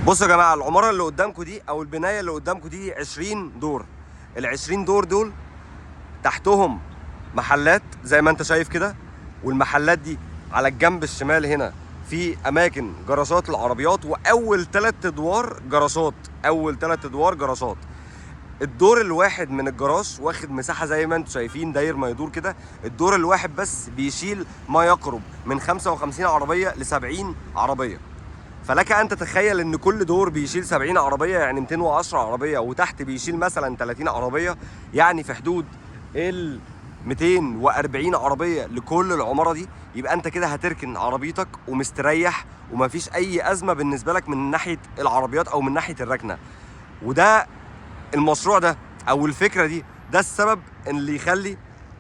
بصوا يا جماعه، العماره اللي قدامكم دي او البنايه اللي قدامكم دي 20 دور. ال 20 دور دول تحتهم محلات زي ما انت شايف كده، والمحلات دي على الجنب الشمال هنا في اماكن جراشات للعربيات، واول 3 ادوار جراشات. اول 3 ادوار جراشات. الدور الواحد من الجراج واخد مساحه زي ما انتم شايفين داير ما يدور كده. الدور الواحد بس بيشيل ما يقرب من 55 عربيه ل 70 عربيه. فلك ان تتخيل ان كل دور بيشيل 70 عربيه، يعني 210 عربيه، وتحت بيشيل مثلا 30 عربيه، يعني في حدود ال 240 عربيه لكل العماره دي. يبقى انت كده هتركن عربيتك ومستريح، ومفيش اي ازمه بالنسبه لك من ناحيه العربيات او من ناحيه الركنه. وده المشروع ده او الفكره دي، ده السبب اللي يخلي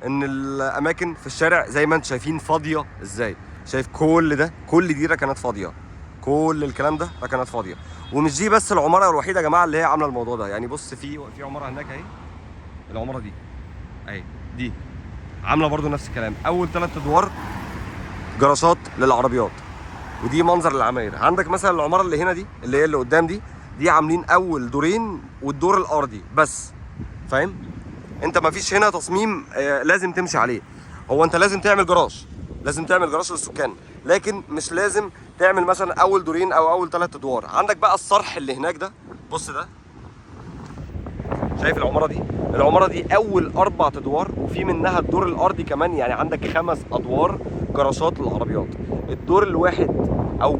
ان الاماكن في الشارع زي ما انتم شايفين فاضيه ازاي. شايف كل ده، كل دي ركنات فاضيه، كل الكلام ده ركنات فاضيه. ومش دي بس العماره الوحيده يا جماعه اللي هي عامله الموضوع ده. يعني بص، في عماره هناك اهي، العماره دي اهي، دي عامله برضو نفس الكلام. اول 3 ادوار جراشات للعربيات، ودي منظر العماير. عندك مثلا العماره اللي هنا دي اللي هي اللي قدام دي عاملين اول دورين والدور الارضي بس. فاهم؟ انت مفيش هنا تصميم لازم تمشي عليه. هو انت لازم تعمل جراج، لازم تعمل جراج للسكان، لكن مش لازم تعمل مثلا اول دورين او اول 3 ادوار. عندك بقى الصرح اللي هناك ده، بص ده، شايف العماره دي؟ العماره دي اول 4 ادوار، وفي منها الدور الارضي كمان، يعني عندك 5 ادوار جراشات للعربيات. الدور الواحد او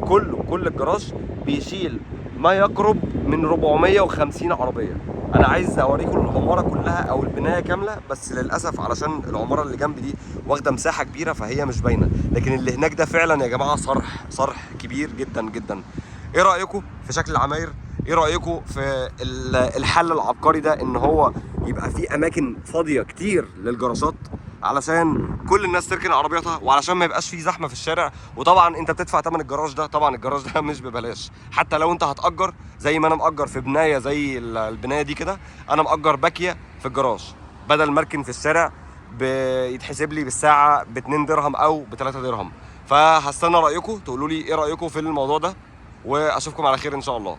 كل الجراج بيشيل ما يقرب من 450 عربيه. انا عايز اوريكم العماره كلها او البنايه كامله، بس للاسف علشان العماره اللي جنب دي واخده مساحه كبيره فهي مش باينه. لكن اللي هناك ده فعلا يا جماعه صرح كبير جدا جدا. ايه رايكم في شكل العماير؟ ايه رايكم في الحل العبقري ده، ان هو يبقى في اماكن فاضيه كتير للجراشات علشان كل الناس تركن عربياتها، وعلشان ما يبقاش في زحمه في الشارع. وطبعا انت بتدفع ثمن الجراج ده، طبعا الجراج ده مش ببلاش. حتى لو انت هتأجر زي ما انا مأجر في بنايه زي البنايه دي كده، انا مأجر باكيه في الجراج بدل ما اركن في الشارع بيتحسب لي بالساعه ب 2 درهم او ب 3 درهم. فهستنى رايكم، تقولوا لي ايه رايكم في الموضوع ده، واشوفكم على خير ان شاء الله.